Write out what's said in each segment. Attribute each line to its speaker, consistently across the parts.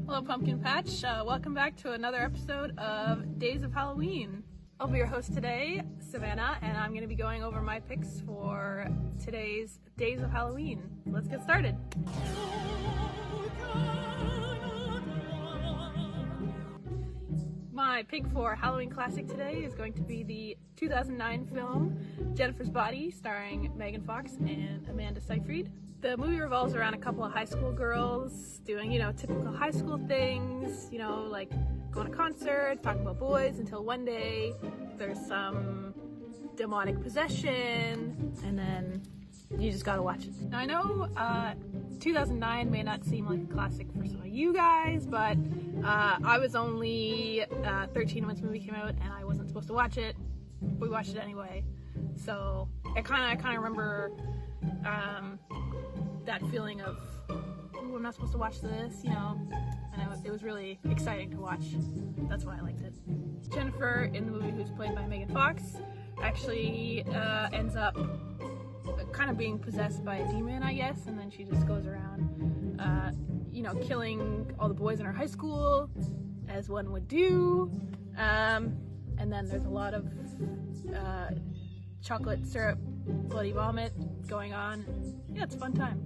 Speaker 1: Hello Pumpkin Patch, welcome back to another episode of Days of Halloween. I'll be your host today, Savanna, and I'm going to be going over my picks for today's Days of Halloween. Let's get started. My pick for Halloween classic today is going to be the 2009 film Jennifer's Body, starring Megan Fox and Amanda Seyfried. The movie revolves around a couple of high school girls doing, typical high school things, like going to concerts, talking about boys, until one day there's some demonic possession, and then you just gotta watch it. Now I know 2009 may not seem like a classic for some of you guys, but I was only 13 when this movie came out, and I wasn't supposed to watch it. We watched it anyway, so I kind of remember that feeling of, ooh, I'm not supposed to watch this, and it was really exciting to watch. That's why I liked it. Jennifer in the movie, who's played by Megan Fox, actually ends up kind of being possessed by a demon, I guess, and then she just goes around, killing all the boys in her high school, as one would do, and then there's a lot of chocolate syrup, bloody vomit going on. Yeah, it's a fun time.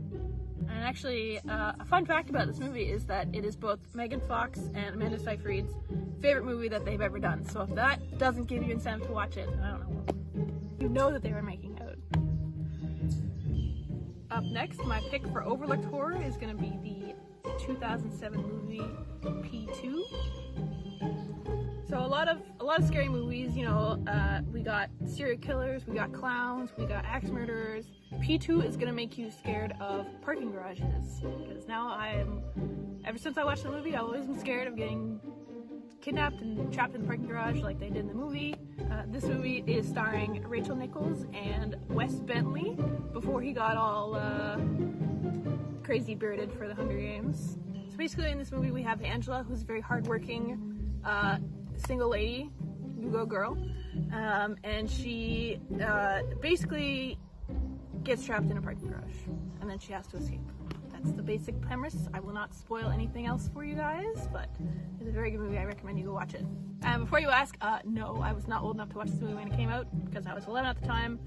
Speaker 1: And actually, a fun fact about this movie is that it is both Megan Fox and Amanda Seyfried's favorite movie that they've ever done. So if that doesn't give you incentive to watch it, I don't know. You know that they were making out. Up next, my pick for overlooked horror is going to be the 2007 movie P2. So a lot of scary movies, we got serial killers, we got clowns, we got axe murderers. P2 is gonna make you scared of parking garages, because now ever since I watched the movie, I've always been scared of getting kidnapped and trapped in the parking garage like they did in the movie. This movie is starring Rachel Nichols and Wes Bentley before he got all crazy bearded for the Hunger Games. So basically in this movie we have Angela, who's a very hardworking single lady, go girl, and she basically gets trapped in a parking garage, and then she has to escape. That's the basic premise. I will not spoil anything else for you guys, but it's a very good movie. I recommend you go watch it. Before you ask, no, I was not old enough to watch this movie when it came out, because I was 11 at the time.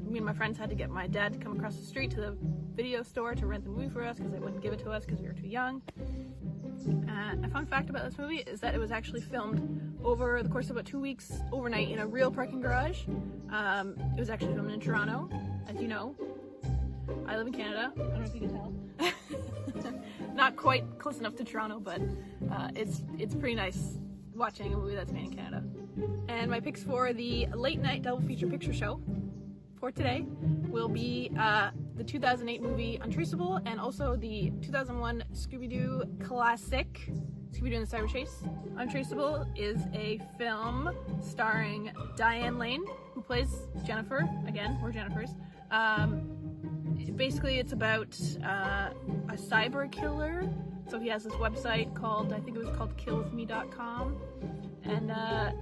Speaker 1: Me and my friends had to get my dad to come across the street to the video store to rent the movie for us, because they wouldn't give it to us because we were too young. A fun fact about this movie is that it was actually filmed over the course of about 2 weeks overnight in a real parking garage. It was actually filmed in Toronto, as you know. I live in Canada. I don't know if you can tell. Not quite close enough to Toronto, but it's pretty nice watching a movie that's made in Canada. And my picks for the late night double feature picture show for today will be the 2008 movie Untraceable, and also the 2001 Scooby-Doo classic Scooby-Doo and the Cyber Chase. Untraceable is a film starring Diane Lane, who plays Jennifer. Again, we're Jennifers. Basically, it's about a cyber killer. So he has this website called, I think it was called killsme.com. And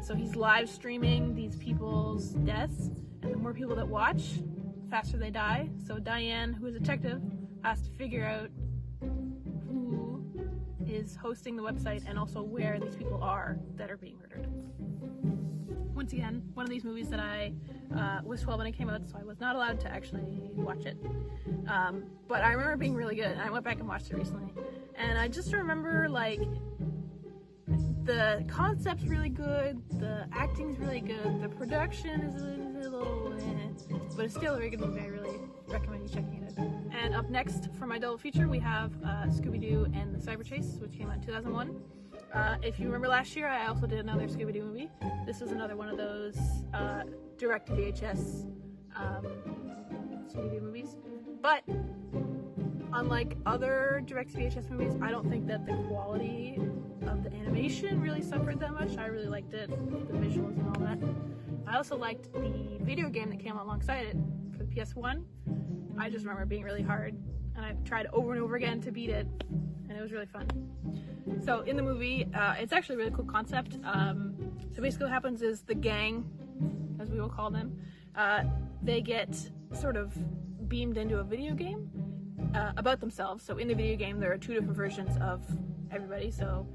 Speaker 1: so he's live streaming these people's deaths, and the more people that watch, the faster they die. So Diane, who is a detective, has to figure out who is hosting the website and also where these people are that are being murdered. Once again, one of these movies that I was 12 when it came out, so I was not allowed to actually watch it. But I remember it being really good, and I went back and watched it recently. And I just remember, like, the concept's really good, the acting's really good, the production is a little it's still a very good movie. I really recommend you checking it out. And up next for my double feature, we have Scooby-Doo and the Cyber Chase, which came out in 2001. If you remember last year, I also did another Scooby-Doo movie. This is another one of those direct-to-VHS Scooby-Doo movies. But unlike other direct-to-VHS movies, I don't think that the quality of the animation really suffered that much. I really liked it, the visuals and all that. I also liked the video game that came alongside it for the PS1. I just remember it being really hard, and I tried over and over again to beat it, and it was really fun. So in the movie, it's actually a really cool concept. So basically what happens is the gang, as we will call them, they get sort of beamed into a video game about themselves. So in the video game, there are two different versions of everybody. So,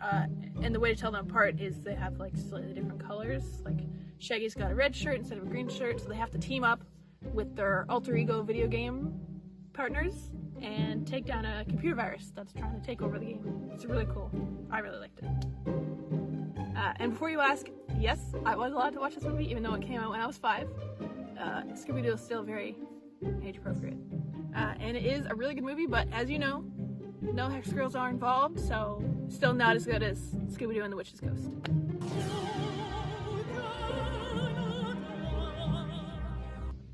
Speaker 1: and the way to tell them apart is they have like slightly different colors. Like Shaggy's got a red shirt instead of a green shirt, so they have to team up with their alter ego video game partners and take down a computer virus that's trying to take over the game. It's really cool. I really liked it. And before you ask, yes, I was allowed to watch this movie even though it came out when I was 5. Scooby-Doo is still very age appropriate. And it is a really good movie, but as you know, no hex girls are involved, so still not as good as Scooby-Doo and the Witch's Ghost.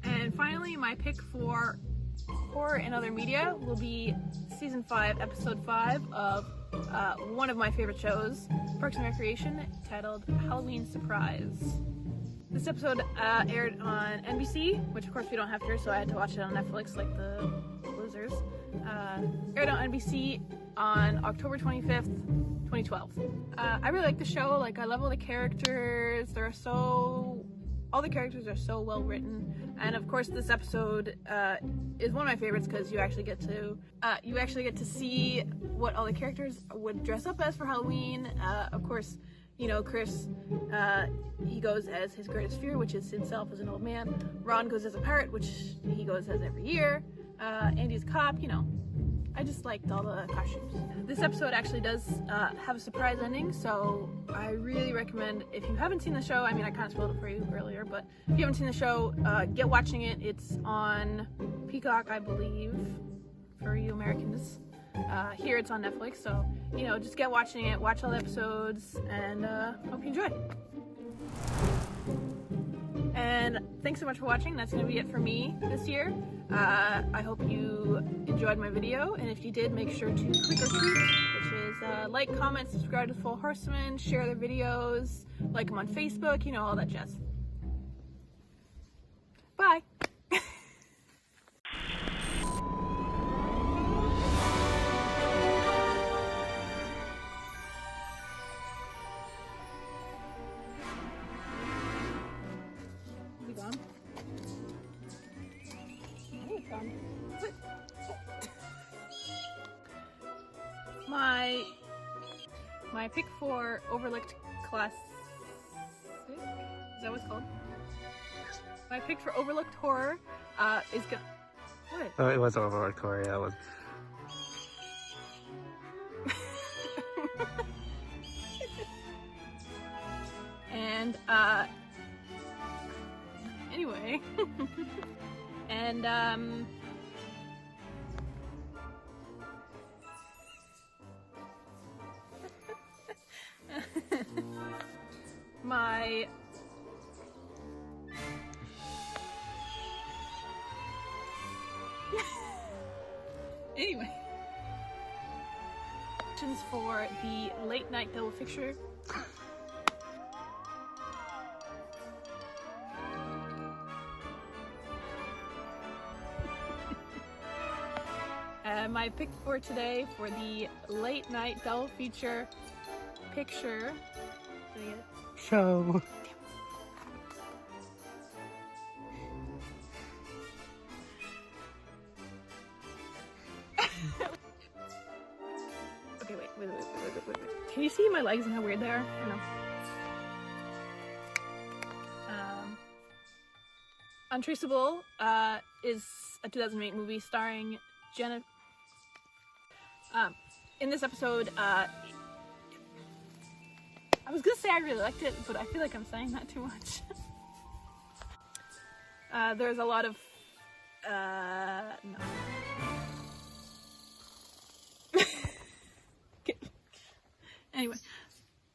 Speaker 1: And finally, my pick for horror and other media will be season 5, episode 5 of one of my favorite shows, Parks and Recreation, titled Halloween Surprise. This episode aired on NBC, which of course we don't have here, so I had to watch it on Netflix like the losers. Aired on NBC on October 25th, 2012. I really like the show. Like, I love all the characters. All the characters are so well written, and of course this episode is one of my favorites because you actually get to see what all the characters would dress up as for Halloween. Of course, you know, Chris, he goes as his greatest fear, which is himself as an old man. Ron goes as a parrot, which he goes as every year. Andy's a cop, you know. I just liked all the costumes. This episode actually does have a surprise ending, so I really recommend, if you haven't seen the show, I mean, I kind of spoiled it for you earlier, but if you haven't seen the show, get watching it. It's on Peacock, I believe, for you Americans. Here it's on Netflix, so, you know, just get watching it, watch all the episodes, and hope you enjoy. And thanks so much for watching. That's going to be it for me this year. I hope you enjoyed my video, and if you did, make sure to click or tweet, which is like, comment, subscribe to Fall Horsemen, share their videos, like them on Facebook, you know, all that jazz. Bye! My pick for Overlooked Classic, is that what it's called? My pick for Overlooked Horror is gonna... What?
Speaker 2: Oh, it was Overlooked Horror, yeah, it was.
Speaker 1: And, anyway. And, my anyway, for the late night double feature. My pick for today for the late night double feature picture. Did I get it?
Speaker 2: Show.
Speaker 1: Okay, wait. Can you see my legs and how weird they are? I know. Untraceable is a 2008 movie starring Jenna. In this episode, I was gonna say I really liked it, but I feel like I'm saying that too much. There's a lot of, no. Okay. Anyway,